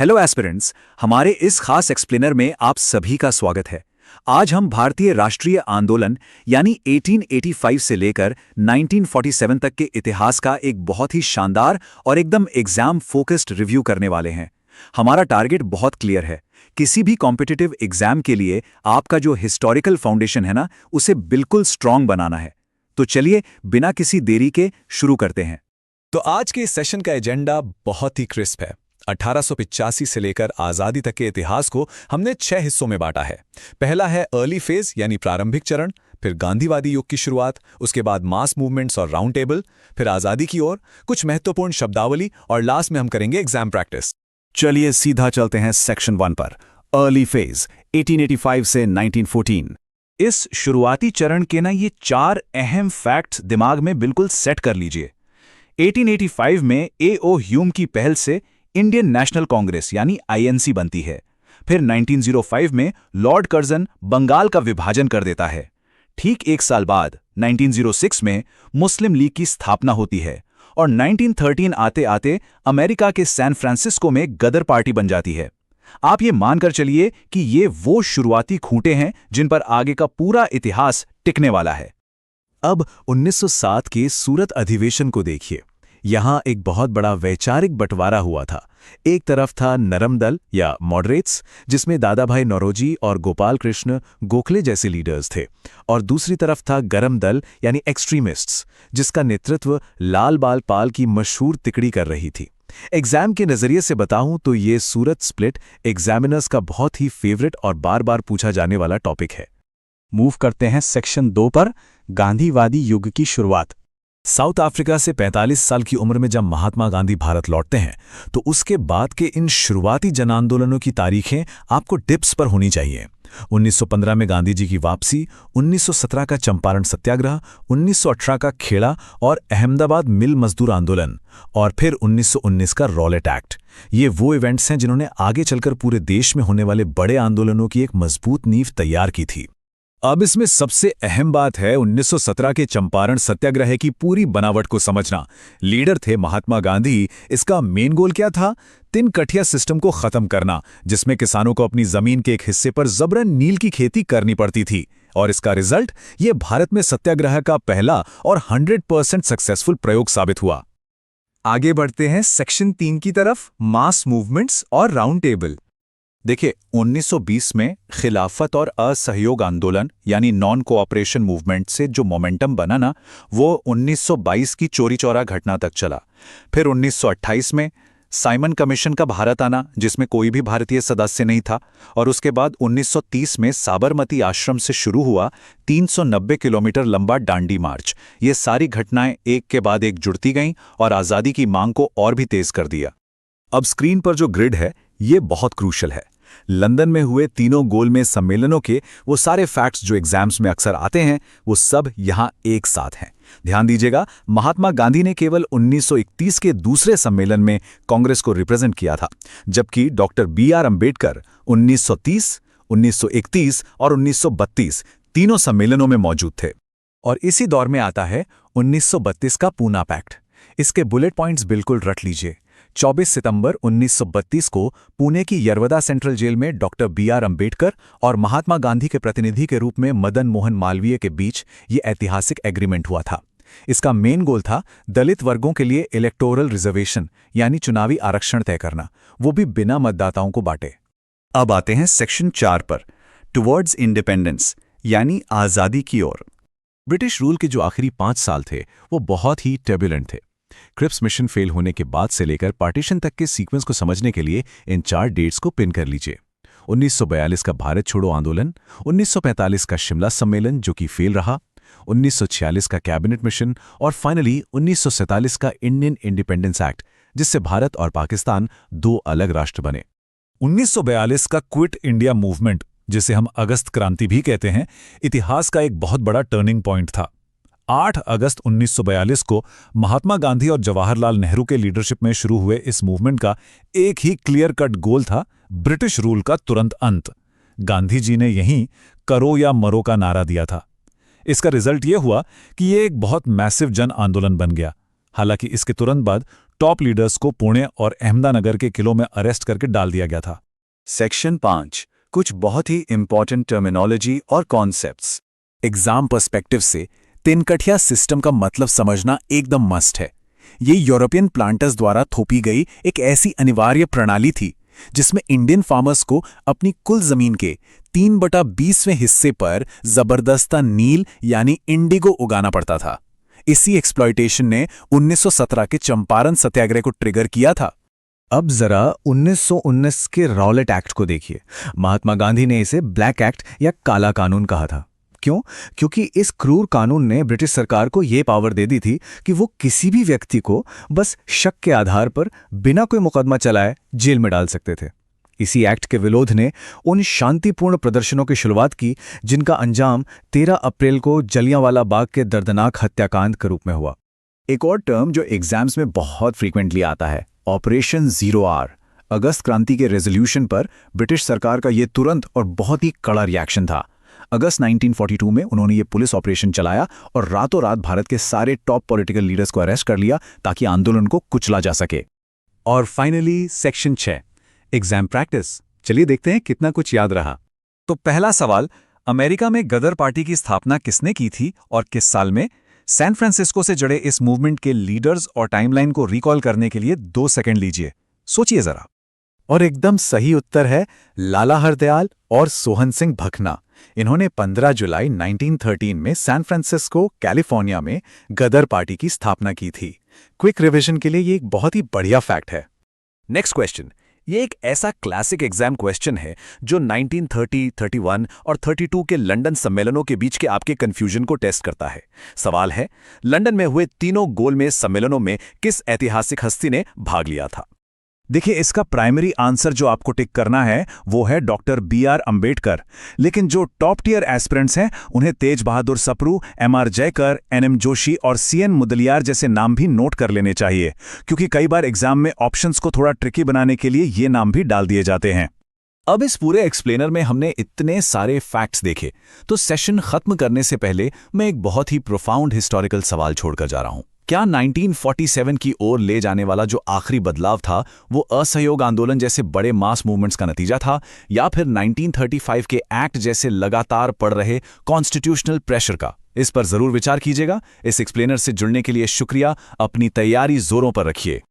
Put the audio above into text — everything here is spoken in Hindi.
हेलो एस्पिरेंट्स, हमारे इस खास एक्सप्लेनर में आप सभी का स्वागत है। आज हम भारतीय राष्ट्रीय आंदोलन यानी 1885 से लेकर 1947 तक के इतिहास का एक बहुत ही शानदार और एकदम एग्जाम फोकस्ड रिव्यू करने वाले हैं। हमारा टारगेट बहुत क्लियर है। किसी भी कॉम्पिटिटिव एग्जाम के लिए आपका जो हिस्टोरिकल फाउंडेशन है ना, उसे बिल्कुल स्ट्रांग बनाना है। तो चलिए बिना किसी देरी के शुरू करते हैं। तो आज के इस सेशन का एजेंडा बहुत ही क्रिस्प है। 1885 से लेकर आज़ादी तक के इतिहास को हमने 6 हिस्सों में बांटा है। पहला है अर्ली फेज यानी प्रारंभिक चरण, फिर गांधीवादी युग की शुरुआत, उसके बाद मास मूवमेंट्स और राउंड टेबल, फिर आज़ादी की ओर, कुछ महत्वपूर्ण शब्दावली और लास्ट में हम करेंगे एग्जाम प्रैक्टिस। चलिए सीधा चलते हैं सेक्शन 1 पर। अर्ली फेज 1885 से 1914। इस शुरुआती चरण के ना ये 4 अहम फैक्ट्स दिमाग में बिल्कुल सेट कर लीजिए। 1885 में A.O. ह्यूम की पहल से इंडियन नेशनल कांग्रेस यानी INC बनती है। फिर 1905 में लॉर्ड कर्जन बंगाल का विभाजन कर देता है। ठीक एक साल बाद 1906 में मुस्लिम लीग की स्थापना होती है और 1913 आते आते अमेरिका के सैन फ्रांसिस्को में गदर पार्टी बन जाती है। आप ये मानकर चलिए कि ये वो शुरुआती खूंटे हैं जिन पर आगे का पूरा इतिहास टिकने वाला है। अब 1907 के सूरत अधिवेशन को देखिए। यहां एक बहुत बड़ा वैचारिक बंटवारा हुआ था। एक तरफ था नरम दल या मॉडरेट्स, जिसमें दादा भाई नौरोजी और गोपाल कृष्ण गोखले जैसे लीडर्स थे, और दूसरी तरफ था गरम दल यानी एक्सट्रीमिस्ट्स, जिसका नेतृत्व लाल बाल पाल की मशहूर तिकड़ी कर रही थी। एग्जाम के नजरिए से बताऊं तो ये सूरत स्प्लिट एग्जामिनर्स का बहुत ही फेवरेट और बार बार पूछा जाने वाला टॉपिक है। मूव करते हैं सेक्शन 2 पर, गांधीवादी युग की शुरुआत। साउथ अफ्रीका से 45 साल की उम्र में जब महात्मा गांधी भारत लौटते हैं तो उसके बाद के इन शुरुआती जन आंदोलनों की तारीखें आपको टिप्स पर होनी चाहिए। 1915 में गांधी जी की वापसी, 1917 का चंपारण सत्याग्रह, 1918 का खेड़ा और अहमदाबाद मिल मजदूर आंदोलन, और फिर 1919 का रॉलेट एक्ट। ये वो इवेंट्स हैं जिन्होंने आगे चलकर पूरे देश में होने वाले बड़े आंदोलनों की एक मजबूत नींव तैयार की थी। अब इसमें सबसे अहम बात है 1917 के चंपारण सत्याग्रह की पूरी बनावट को समझना। लीडर थे महात्मा गांधी। इसका मेन गोल क्या था? तिन कठिया सिस्टम को खत्म करना, जिसमें किसानों को अपनी जमीन के एक हिस्से पर जबरन नील की खेती करनी पड़ती थी। और इसका रिजल्ट ये भारत में सत्याग्रह का पहला और 100% सक्सेसफुल प्रयोग साबित हुआ। आगे बढ़ते हैं सेक्शन 3 की तरफ, मास मूवमेंट्स और राउंड टेबल। देखिए, 1920 में खिलाफत और असहयोग आंदोलन यानी नॉन कोऑपरेशन मूवमेंट से जो मोमेंटम बना ना, वो 1922 की चोरी चौरा घटना तक चला। फिर 1928 में साइमन कमीशन का भारत आना, जिसमें कोई भी भारतीय सदस्य नहीं था, और उसके बाद 1930 में साबरमती आश्रम से शुरू हुआ 390 किलोमीटर लंबा डांडी मार्च। ये सारी घटनाएं एक के बाद एक जुड़ती गईं और आज़ादी की मांग को और भी तेज कर दिया। अब स्क्रीन पर जो ग्रिड है ये बहुत क्रूशल है। लंदन में हुए तीनों गोलमेज सम्मेलनों के वो सारे फैक्ट्स जो एग्जाम्स में अक्सर आते हैं, वो सब यहां एक साथ हैं। ध्यान दीजिएगा, महात्मा गांधी ने केवल 1931 के दूसरे सम्मेलन में कांग्रेस को रिप्रेजेंट किया था, जबकि डॉक्टर B.R. अम्बेडकर 1930, 1931 और 1932 तीनों सम्मेलनों में मौजूद थे। और इसी दौर में आता है 1932 का पूना पैक्ट। इसके बुलेट पॉइंट्स बिल्कुल रट लीजिए। 24 सितंबर 1932 को पुणे की यरवदा सेंट्रल जेल में डॉक्टर B.R. अम्बेडकर और महात्मा गांधी के प्रतिनिधि के रूप में मदन मोहन मालवीय के बीच ये ऐतिहासिक एग्रीमेंट हुआ था। इसका मेन गोल था दलित वर्गों के लिए इलेक्टोरल रिजर्वेशन यानी चुनावी आरक्षण तय करना, वो भी बिना मतदाताओं को बांटे। अब आते हैं सेक्शन 4 पर, टुवर्ड्स इंडिपेंडेंस यानी आज़ादी की ओर। ब्रिटिश रूल के जो आखिरी 5 साल थे वो बहुत ही टर्बुलेंट थे। क्रिप्स मिशन फेल होने के बाद से लेकर पार्टीशन तक के सीक्वेंस को समझने के लिए इन 4 डेट्स को पिन कर लीजिए। 1942 का भारत छोड़ो आंदोलन, 1945 का शिमला सम्मेलन जो कि फेल रहा, 1946 का कैबिनेट मिशन, और फाइनली 1947 का इंडियन इंडिपेंडेंस एक्ट, जिससे भारत और पाकिस्तान 2 अलग राष्ट्र बने। 1942 का क्विट इंडिया मूवमेंट, जिसे हम अगस्त क्रांति भी कहते हैं, इतिहास का एक बहुत बड़ा टर्निंग पॉइंट था। 8 अगस्त 1942 को महात्मा गांधी और जवाहरलाल नेहरू के लीडरशिप में शुरू हुए इस मूवमेंट का एक ही क्लियर कट गोल था, ब्रिटिश रूल का तुरंत अंत। गांधी जी ने यहीं करो या मरो का नारा दिया था। इसका रिजल्ट ये हुआ कि ये एक बहुत मैसिव जन आंदोलन बन गया। हालांकि इसके तुरंत बाद टॉप लीडर्स को पुणे और अहमदानगर के किलों में अरेस्ट करके डाल दिया गया था। सेक्शन 5 कुछ बहुत ही इंपॉर्टेंट टर्मिनोलॉजी और कॉन्सेप्ट्स। एग्जाम पर्सपेक्टिव से तिनकठिया सिस्टम का मतलब समझना एकदम मस्ट है। ये यूरोपियन प्लांटर्स द्वारा थोपी गई एक ऐसी अनिवार्य प्रणाली थी जिसमें इंडियन फार्मर्स को अपनी कुल जमीन के 3/20वें हिस्से पर जबरदस्ता नील यानी इंडिगो उगाना पड़ता था। इसी एक्सप्लॉयटेशन ने 1917 के चंपारण सत्याग्रह को ट्रिगर किया था। अब जरा 1919 के रॉलेट एक्ट को देखिए। महात्मा गांधी ने इसे ब्लैक एक्ट या काला कानून कहा था। क्यों? क्योंकि इस क्रूर कानून ने ब्रिटिश सरकार को ये पावर दे दी थी कि वो किसी भी व्यक्ति को बस शक के आधार पर बिना कोई मुकदमा चलाए जेल में डाल सकते थे। इसी एक्ट के विरोध ने उन शांतिपूर्ण प्रदर्शनों की शुरुआत की जिनका अंजाम 13 अप्रैल को जलियांवाला बाग के दर्दनाक हत्याकांड के रूप में हुआ। एक और टर्म जो एग्जाम्स में बहुत फ्रीक्वेंटली आता है, ऑपरेशन 0R। अगस्त क्रांति के रेजोल्यूशन पर ब्रिटिश सरकार का ये तुरंत और बहुत ही कड़ा रिएक्शन था। अगस्त 1942 में उन्होंने ये पुलिस ऑपरेशन चलाया और रातों रात भारत के सारे टॉप पॉलिटिकल लीडर्स को अरेस्ट कर लिया ताकि आंदोलन को कुचला जा सके। और फाइनली सेक्शन 6 एग्जाम प्रैक्टिस। चलिए देखते हैं कितना कुछ याद रहा। तो पहला सवाल, अमेरिका में गदर पार्टी की स्थापना किसने की थी और किस साल में? सैन फ्रांसिस्को से जुड़े इस मूवमेंट के लीडर्स और टाइमलाइन को रिकॉल करने के लिए 2 सेकंड लीजिए, सोचिए जरा। और एकदम सही उत्तर है लाला हरदयाल और सोहन सिंह भखना। इन्होंने 15 जुलाई 1913 में सैन फ्रांसिस्को, कैलिफोर्निया में गदर पार्टी की स्थापना की थी। क्विक रिवीजन के लिए ये एक बहुत ही बढ़िया फैक्ट है। नेक्स्ट क्वेश्चन, ये एक ऐसा क्लासिक एग्जाम क्वेश्चन है जो 1930, 31 और 32 के लंदन सम्मेलनों के बीच के आपके कंफ्यूजन को टेस्ट करता है। सवाल है, लंदन में हुए तीनों गोलमेज सम्मेलनों में किस ऐतिहासिक हस्ती ने भाग लिया था? देखिए, इसका प्राइमरी आंसर जो आपको टिक करना है वो है डॉक्टर BR अंबेडकर। लेकिन जो टॉप टियर एस्पिरेंट्स हैं उन्हें तेज बहादुर सप्रू, MR जयकर, NM जोशी और CN मुदलियार जैसे नाम भी नोट कर लेने चाहिए, क्योंकि कई बार एग्जाम में ऑप्शंस को थोड़ा ट्रिकी बनाने के लिए ये नाम भी डाल दिए जाते हैं। अब इस पूरे एक्सप्लेनर में हमने इतने सारे फैक्ट्स देखे, तो सेशन खत्म करने से पहले मैं एक बहुत ही प्रोफाउंड हिस्टोरिकल सवाल छोड़कर जा रहा हूं। क्या 1947 की ओर ले जाने वाला जो आखिरी बदलाव था वो असहयोग आंदोलन जैसे बड़े मास मूवमेंट्स का नतीजा था, या फिर 1935 के एक्ट जैसे लगातार पड़ रहे कॉन्स्टिट्यूशनल प्रेशर का? इस पर जरूर विचार कीजिएगा। इस एक्सप्लेनर से जुड़ने के लिए शुक्रिया। अपनी तैयारी जोरों पर रखिए।